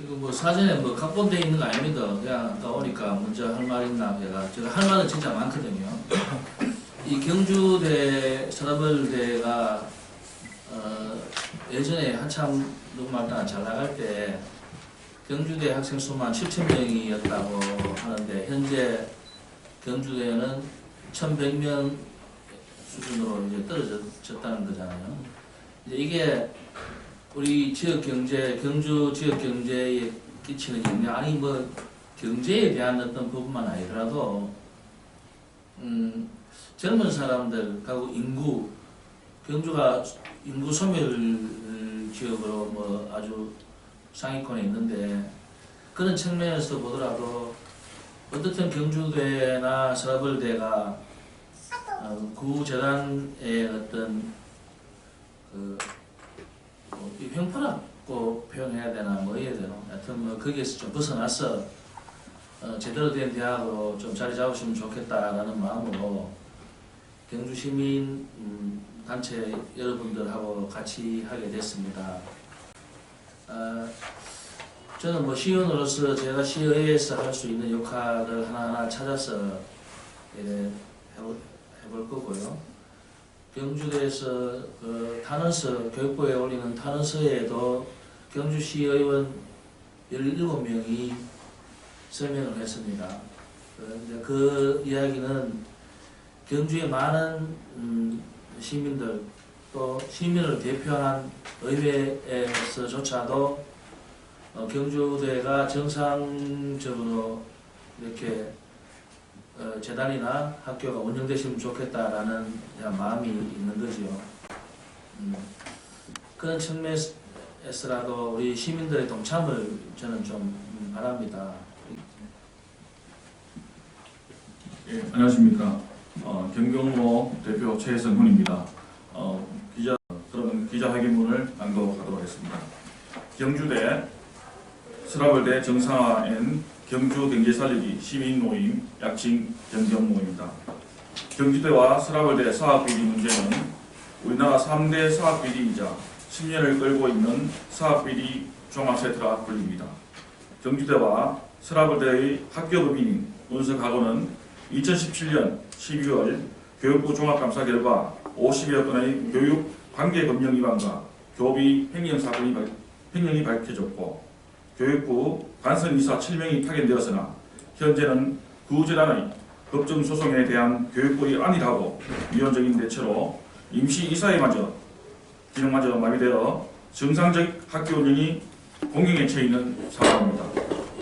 이거 뭐 사전에 뭐 각본되어 있는 거 아닙니다. 그냥 아까 오니까 먼저 할 말 있나 제가 할 말은 진짜 많거든요. 이 경주대 서라벌대가 예전에 한참 누구말따 잘 나갈 때 경주대 학생 수만 7,000명이었다고 하는데 현재 경주대는 1,100명 수준으로 이제 떨어졌다는 거잖아요. 이제 이게 우리 지역 경제, 경주 지역 경제에 끼치는 영향, 아니 뭐 경제에 대한 어떤 부분만 아니더라도 젊은 사람들 하고 인구, 경주가 인구 소멸 지역으로 뭐 아주 상위권에 있는데 그런 측면에서 보더라도 어떻든 경주대나 서라벌대가 구재단의 어떤 그 형편없고 표현해야 되나 뭐 해야 되나 하여튼 뭐 거기에서 좀 벗어나서 제대로 된 대학으로 좀 자리 잡으시면 좋겠다라는 마음으로 경주 시민 단체 여러분들하고 같이 하게 됐습니다. 저는 뭐 시의원으로서 제가 시의회에서 할 수 있는 역할을 하나하나 찾아서 해볼 거고요. 경주대에서 그 탄원서, 교육부에 올리는 탄원서에도 경주시의원 17명이 서명을 했습니다. 그 이야기는 경주의 많은 시민들 또 시민을 대표한 의회에서조차도 경주대가 정상적으로 이렇게 재단이나 학교가 운영되시면 좋겠다라는 마음이 있는 거지요. 그런 측면에서라도 우리 시민들의 동참을 저는 좀 바랍니다. 예, 안녕하십니까. 경경로 대표 최성훈입니다. 그러면 기자회견문을 낭독하도록 하겠습니다. 경주대 서라벌대 정상화엔 경주 경제살리기 시민모임 약칭 경경모입니다. 경주대와 서라벌대 사업비리 문제는 우리나라 3대 사업비리이자 10년을 끌고 있는 사업비리 종합세트라 불립니다. 경주대와 서라벌대의 학교법인인 운석학원은 2017년 12월 교육부 종합감사 결과 50여 건의 교육 관계법령 위반과 교비 횡령이 밝혀졌고 교육부 관선이사 7명이 파견되었으나 현재는 구재단의 법정소송에 대한 교육부의 안일하고 위헌적인 대처로 임시이사회마저 기능마저 마비되어 정상적 학교 운영이 공경에 처해 있는 상황입니다.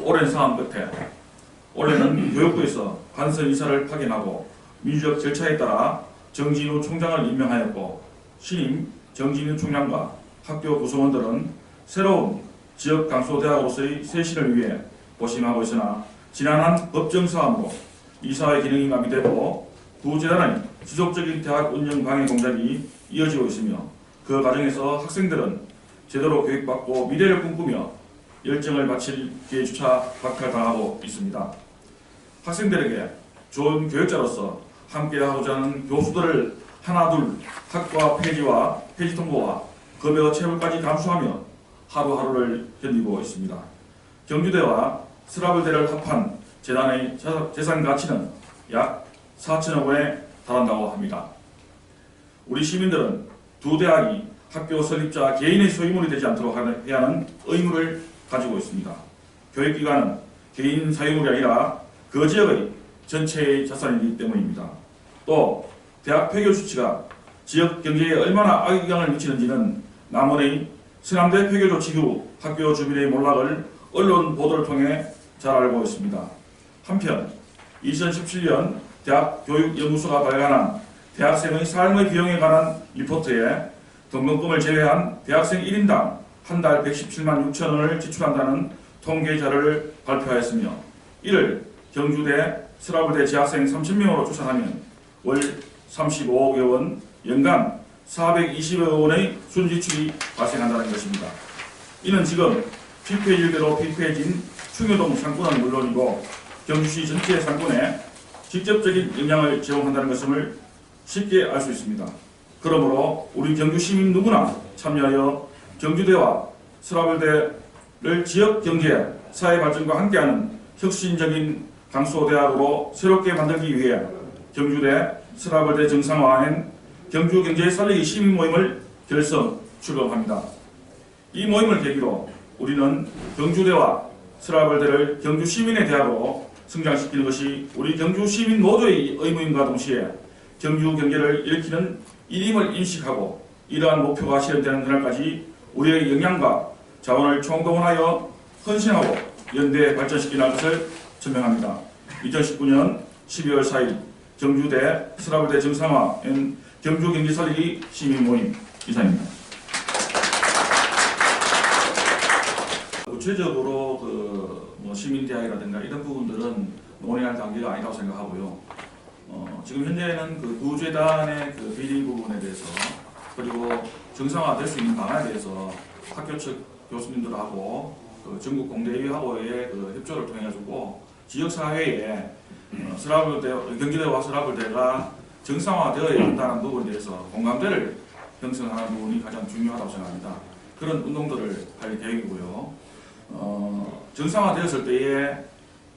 오랜 상황 끝에 올해는 교육부에서 관선이사를 파견하고 민주적 절차에 따라 정진우 총장을 임명하였고 신임 정진우 총장과 학교 구성원들은 새로운 지역 강소대학으로서의 쇄신을 위해 고심하고 있으나 지난한 법정사항으로 이사회 기능이 마비되고 구재단의 지속적인 대학 운영 방해 공작이 이어지고 있으며 그 과정에서 학생들은 제대로 교육받고 미래를 꿈꾸며 열정을 바칠 기회조차 박탈당하고 있습니다. 학생들에게 좋은 교육자로서 함께하고자 하는 교수들을 하나둘 학과 폐지와 폐지 통보와 급여 체불까지 감수하며 하루하루를 견디고 있습니다. 경주대와 서라벌대를 합한 재단의 재산 가치는 약 4천억 원에 달한다고 합니다. 우리 시민들은 두 대학이 학교 설립자 개인의 소유물이 되지 않도록 해야 하는 의무를 가지고 있습니다. 교육기관은 개인 사유물이 아니라 그 지역의 전체의 자산이기 때문입니다. 또 대학 폐교 조치가 지역 경제에 얼마나 악영향을 미치는지는 남원의 서남대 폐교 조치 후 학교 주민의 몰락을 언론 보도를 통해 잘 알고 있습니다. 한편 2017년 대학교육연구소가 발간한 대학생의 삶의 비용에 관한 리포트에 등록금을 제외한 대학생 1인당 한 달 117만 6천 원을 지출한다는 통계 자료를 발표하였으며 이를 경주대 서라벌대 재학생 30명으로 추산하면 월 35억여 원, 연간 420여 원의 순지출이 발생한다는 것입니다. 이는 지금 피폐일대로 피폐해진 충효동 상권은 물론이고 경주시 전체 상권에 직접적인 영향을 제공한다는 것을 쉽게 알 수 있습니다. 그러므로 우리 경주 시민 누구나 참여하여 경주대와 서라벌대 지역 경제, 사회 발전과 함께하는 혁신적인 강소대학으로 새롭게 만들기 위해 경주대 서라벌대 정상화엔 경주 경제 살리기 시민 모임을 결성 출범합니다. 이 모임을 계기로 우리는 경주대와 서라벌대를 경주 시민의 대학으로 성장시키는 것이 우리 경주 시민 모두의 의무임과 동시에 경주 경제를 일으키는 일임을 인식하고 이러한 목표가 실현되는 그날까지 우리의 역량과 자원을 총동원하여 헌신하고 연대 발전시키는 것을 천명합니다. 2019년 12월 4일 경주대 서라벌대 정상화엔 경주 경제 살리기 시민 모임 이사입니다. 구체적으로 뭐 시민대학이라든가 이런 부분들은 논의할 단계가 아니라고 생각하고요. 지금 현재는 구재단의 비리 부분에 대해서 그리고 정상화될 수 있는 방안에 대해서 학교 측 교수님들하고 전국 공대위하고의 협조를 통해 가지고 지역 사회에 경주대와 서라벌대가 정상화되어야 한다는 부분에 대해서 공감대를 형성하는 부분이 가장 중요하다고 생각합니다. 그런 운동들을 할 계획이고요. 정상화되었을 때에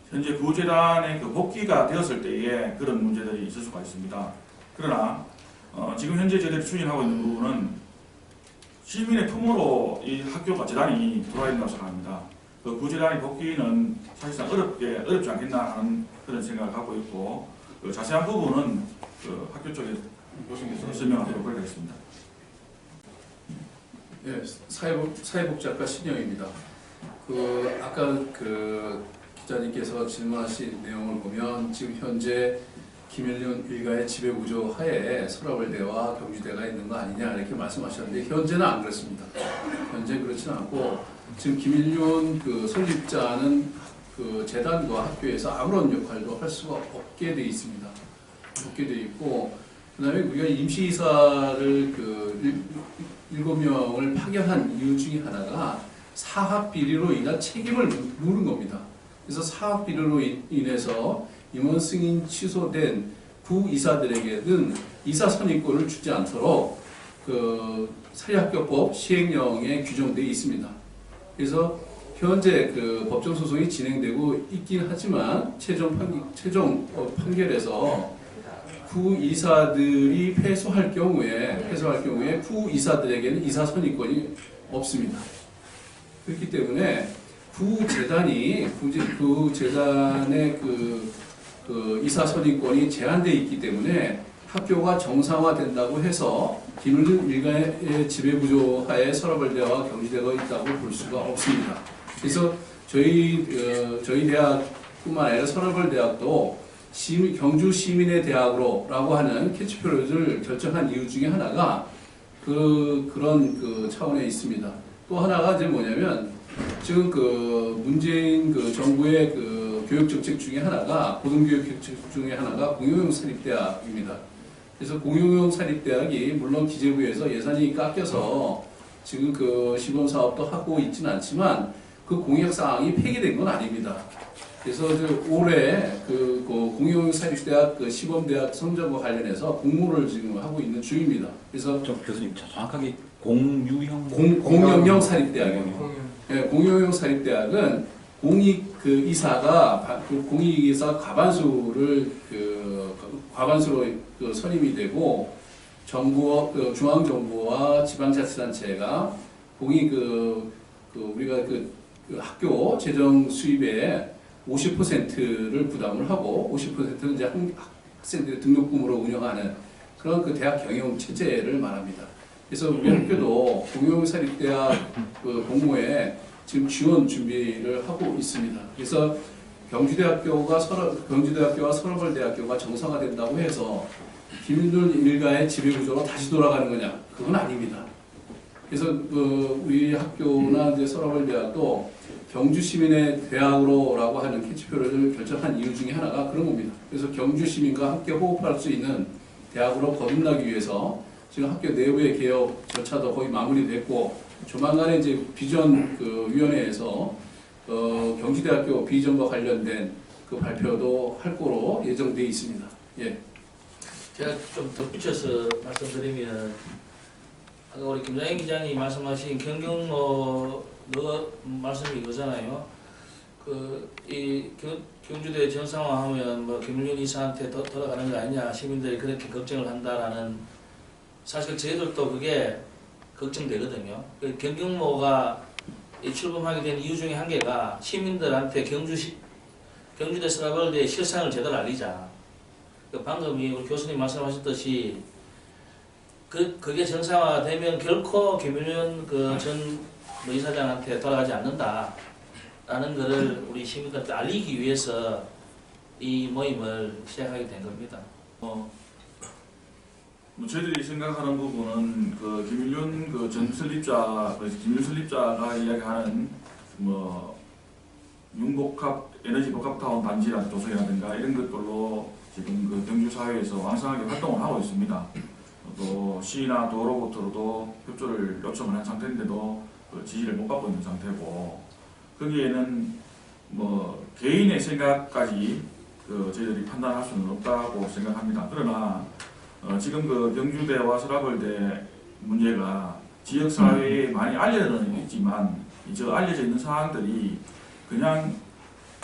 현재 구재단의 복귀가 되었을 때에 그런 문제들이 있을 수가 있습니다. 그러나 지금 현재 저희들이 추진하고 있는 부분은 시민의 품으로 이 학교가 재단이 돌아야 된다고 생각합니다. 구재단의 복귀는 사실상 어렵지 않겠나 하는 그런 생각을 갖고 있고 자세한 부분은 학교 쪽에 교수님께서 설명하도록 하겠습니다. 예, 사회복지학과 신영입니다. 아까 기자님께서 질문하신 내용을 보면 지금 현재 김일륜 일가의 지배구조 하에 서라벌대와 경주대가 있는 거 아니냐 이렇게 말씀하셨는데 현재는 안 그렇습니다. 현재 그렇지는 않고 지금 김일륜 설립자는 재단과 학교에서 아무런 역할도 할 수가 없게 돼 있습니다. 없게 돼 있고 그다음에 우리가 임시이사를 7명을 파견한 이유 중에 하나가 사학 비리로 인한 책임을 물은 겁니다. 그래서 사학 비리로 인해서 임원 승인 취소된 구이사들에게는 이사 선임권을 주지 않도록 사립학교법 시행령에 규정되어 있습니다. 그래서 현재 법정 소송이 진행되고 있긴 하지만 최종 판결에서 구이사들이 패소할 경우에 구이사들에게는 이사 선임권이 없습니다. 그렇기 때문에 구재단의 이사 선임권이 제한되어 있기 때문에 학교가 정상화된다고 해서 김일륜 일가의 지배구조 하에 서라벌대와 경주대가 있다고 볼 수가 없습니다. 그래서 저희 대학뿐만 아니라 서라벌대학도 경주 시민의 대학으로라고 하는 캐치프레이즈를 결정한 이유 중에 하나가 그런 차원에 있습니다. 또 하나가 이제 뭐냐면 지금 문재인 정부의 교육 정책 중에 하나가 고등교육 정책 중에 하나가 공용형 사립대학입니다. 그래서 공용형 사립대학이 물론 기재부에서 예산이 깎여서 지금 시범 사업도 하고 있지는 않지만 공약 사항이 폐기된 건 아닙니다. 그래서 올해 공용형 사립대학 시범대학 선정과 관련해서 공모를 지금 하고 있는 중입니다. 그래서 교수님 정확하게 공용형 사립대학이요. 네, 공용형 사립대학은 공익이사가 과반수로 선임이 되고 중앙정부와 지방자치단체가 우리가 학교 재정 수입의 50%를 부담을 하고 50%는 이제 학생들의 등록금으로 운영하는 그런 대학 경영 체제를 말합니다. 그래서 우리 학교도 공용형 사립대학 공모에 지금 지원 준비를 하고 있습니다. 그래서 경주대학교와 서라벌대학교가 정상화된다고 해서 김일륜 일가의 지배구조로 다시 돌아가는 거냐? 그건 아닙니다. 그래서 우리 학교나 이제 서라벌대학도 경주 시민의 대학으로라고 하는 캐치표를 결정한 이유 중에 하나가 그런 겁니다. 그래서 경주 시민과 함께 호흡할 수 있는 대학으로 거듭나기 위해서 지금 학교 내부의 개혁 절차도 거의 마무리됐고 조만간에 이제 비전 위원회에서 경주대학교 비전과 관련된 발표도 할 거로 예정되어 있습니다. 예. 제가 좀 덧붙여서 말씀드리면 아까 우리 김장현 기자님 말씀하신 경경로 너 말씀이 이거잖아요. 이 경주대 정상화하면 뭐 김일륜 이사한테 돌아가는 거 아니냐, 시민들이 그렇게 걱정을 한다라는, 사실 저희들도 그게 걱정되거든요. 경경로가 출범하게 된 이유 중에 한 개가 시민들한테 경주대 스라벌대의 실상을 제대로 알리자. 방금 우리 교수님 말씀하셨듯이 그게 정상화되면 결코 김일륜 전 이사장한테 돌아가지 않는다라는 것을 우리 시민들한테 알리기 위해서 이 모임을 시작하게 된 겁니다. 저희들이 생각하는 부분은 김일륜 전 설립자, 김일륜 설립자가 이야기하는 융복합 에너지 복합타운 단지라는 조성이라든가 이런 것들로 지금 경주 사회에서 왕성하게 활동을 하고 있습니다. 또 시나 도로부터도 협조를 요청을 한 상태인데도 지지를 못 받고 있는 상태고, 거기에는 개인의 생각까지 저희들이 판단할 수는 없다고 생각합니다. 그러나 지금 경주대와 서라벌대 문제가 지역사회에 많이 알려져 있지만, 알려져 있는 사항들이 그냥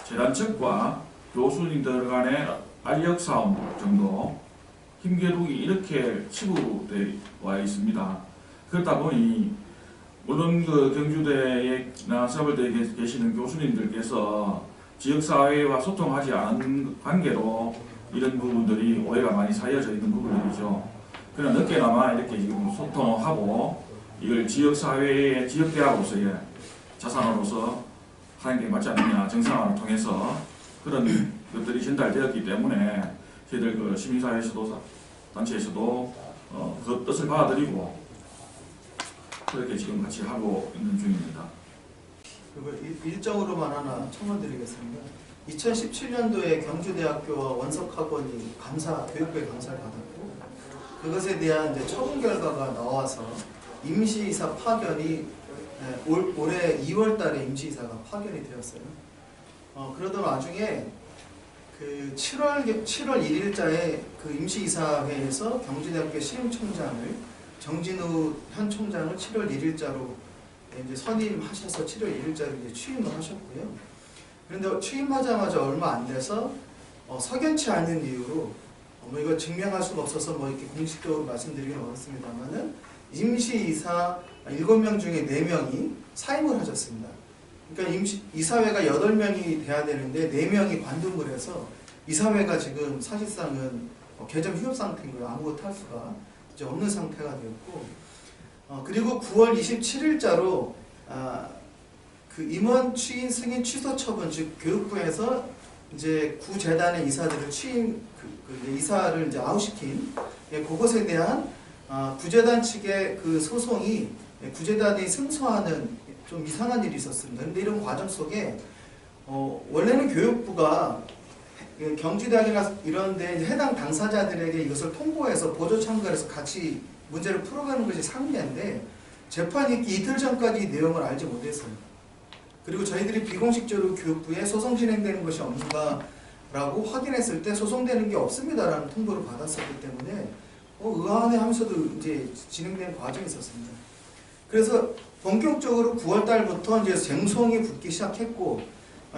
재단 측과 교수님들 간의 알력 싸움 정도, 힘겨루기 이렇게 치부되어 와 있습니다. 그렇다 보니 물론 경주대나 서라벌대에 계시는 교수님들께서 지역사회와 소통하지 않은 관계로 이런 부분들이 오해가 많이 쌓여져 있는 부분들이죠. 그러나 늦게나마 이렇게 지금 소통하고 이걸 지역사회의 지역대학으로서의 자산으로서 하는 게 맞지 않느냐, 정상화를 통해서 그런 것들이 전달되었기 때문에 저희들 시민사회에서도 단체에서도 그 뜻을 받아들이고 그렇게 지금 같이 하고 있는 중입니다. 그리고 일정으로만 하나 첨언드리겠습니다. 2017년도에 경주대학교와 원석학원이 교육부의 감사를 받았고, 그것에 대한 이제 처분 결과가 나와서 임시이사 파견이 올해 2월달에 임시이사가 파견이 되었어요. 그러던 와중에 7월 1일자에 임시이사회에서 경주대학교 시행총장을 정진우 현 총장을 7월 1일자로 이제 선임하셔서 7월 1일자로 이제 취임을 하셨고요. 그런데 취임하자마자 얼마 안 돼서 석연치 않은 이유로 이거 증명할 수가 없어서 이렇게 공식적으로 말씀드리기는 어렵습니다만은 임시이사 7명 중에 4명이 사임을 하셨습니다. 그러니까 이사회가 8명이 돼야 되는데 4명이 관둔을 해서 이사회가 지금 사실상은 개점 휴업 상태인 거예요. 아무것도 할 수가 이제 없는 상태가 되었고, 그리고 9월 27일자로 임원 취임 승인 취소 처분, 즉 교육부에서 이제 구재단의 이사들을 이사를 이제 아웃시킨 그것에 대한 구재단 측의 소송이 구재단이 승소하는 좀 이상한 일이 있었습니다. 그런데 이런 과정 속에 원래는 교육부가 경주대학이나 이런 데 해당 당사자들에게 이것을 통보해서 보조 참가해서 같이 문제를 풀어가는 것이 상례인데, 재판이 이틀 전까지 이 내용을 알지 못했어요. 그리고 저희들이 비공식적으로 교육부에 소송 진행되는 것이 없는가라고 확인했을 때 소송되는 게 없습니다라는 통보를 받았었기 때문에 의아하네 하면서도 이제 진행된 과정이 있었습니다. 그래서 본격적으로 9월 달부터 이제 쟁송이 붙기 시작했고,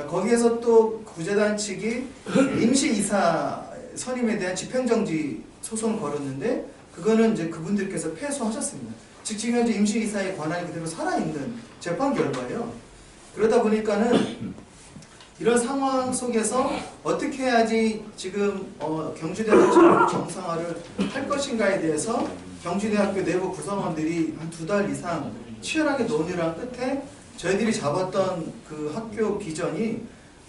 거기에서 또 구재단 측이 임시이사 선임에 대한 집행정지 소송을 걸었는데, 그거는 이제 그분들께서 패소하셨습니다. 즉 지금 현재 임시이사의 권한이 그대로 살아있는 재판 결과예요. 그러다 보니까는 이런 상황 속에서 어떻게 해야지 지금 경주대학교 정상화를 할 것인가에 대해서 경주대학교 내부 구성원들이 한 2달 이상 치열하게 논의를 한 끝에 저희들이 잡았던 그 학교 비전이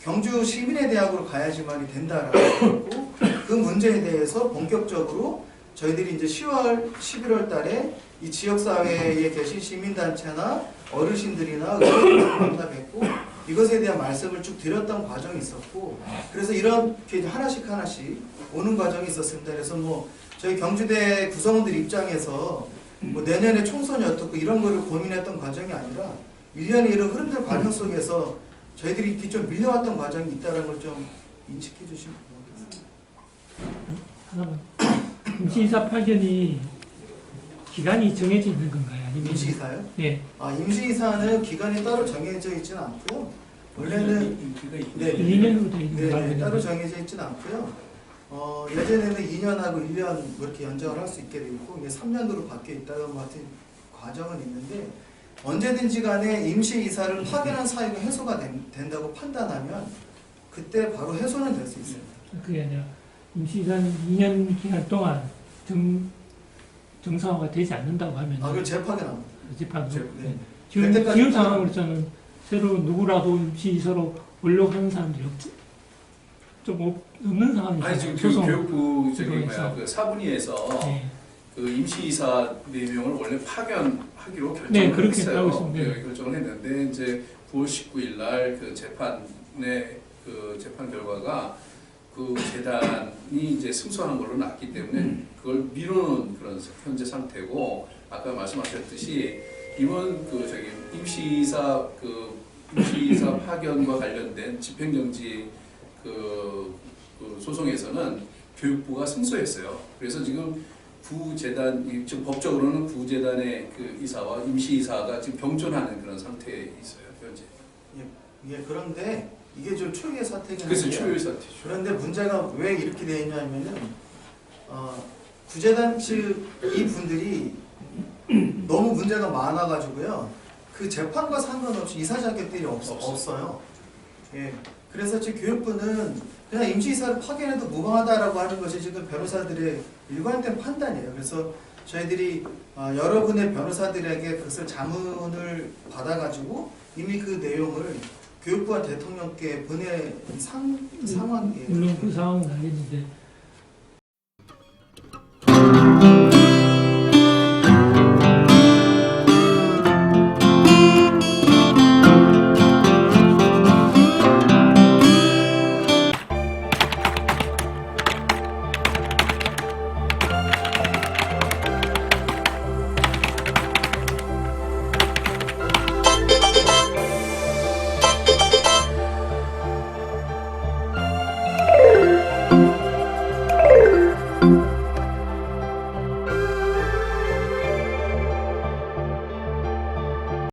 경주 시민의 대학으로 가야지만이 된다라고 했고, 그 문제에 대해서 본격적으로 저희들이 이제 10월, 11월 달에 이 지역사회에 계신 시민단체나 어르신들이나 의원들을 만나뵙고 이것에 대한 말씀을 쭉 드렸던 과정이 있었고, 그래서 이렇게 하나씩 오는 과정이 있었습니다. 그래서 저희 경주대 구성원들 입장에서 내년에 총선이 어떻고 이런 거를 고민했던 과정이 아니라 1년의 이런 흐름들 과정 속에서 저희들이 이렇게 좀 밀려왔던 과정이 있다는 걸 좀 인식해 주시면 고맙겠습니다. 임시이사 파견이 기간이 정해져 있는 건가요? 아니면 임시이사요? 예, 임시이사는 기간이 따로 정해져 있지는 않고요. 원래는 임기가 네. 2년으로 되어 있는 네, 걸로 알고 따로 있는데 정해져 있지는 않고요. 예전에는 2년하고 1년 뭐 이렇게 연장을 할 수 있게 돼 있고 이게 3년으로 바뀌어 있다가 뭐 같은 과정은 있는데 언제든지 간에 임시이사를 파견한 사유가 해소가 된다고 판단하면 그때 바로 해소는 될 수 있어요. 그게 아니라 임시기간 2년 기간 동안 정상화가 되지 않는다고 하면 그걸 재파견합니다. 재판도 네. 지금 그때까지 지금 상황으로서는 새로 누구라도 임시이사로 올려고 하는 사람들이 없는 상황이죠. 아니 지금 소송. 교육부 저기 소송에서. 뭐야 그 사분위에서 네. 그 임시이사 4명을 원래 파견하기로 결정을 네, 그렇게 했어요. 하고 있습니다. 네, 결정을 했는데 이제 9월 19일 날 그 재판의 그 재판 결과가 그 재단이 이제 승소한 걸로 났기 때문에 그걸 미루는 그런 현재 상태고 아까 말씀하셨듯이 이번 그 저기 임시이사 파견과 관련된 집행정지 그 소송에서는 교육부가 승소했어요. 그래서 지금 구재단 지금 법적으로는 구재단의 그 이사와 임시이사가 지금 병존하는 그런 상태에 있어요 현재. 예, 그런데 이게 좀 초유의 사태긴 그래서 한데요. 초유의 사태죠. 그런데 문제가 왜 이렇게 되어 있냐면은 구재단 측 이 분들이 너무 문제가 많아가지고요. 그 재판과 상관없이 이사 자격들이 없어요. 예. 그래서 지금 교육부는 그냥 임시이사를 파견해도 무방하다라고 하는 것이 지금 변호사들의 일관된 판단이에요. 그래서 저희들이 여러분의 변호사들에게 그것을 자문을 받아가지고 이미 그 내용을 교육부와 대통령께 보낸 상황이에요. 물론 그 상황은 알겠는데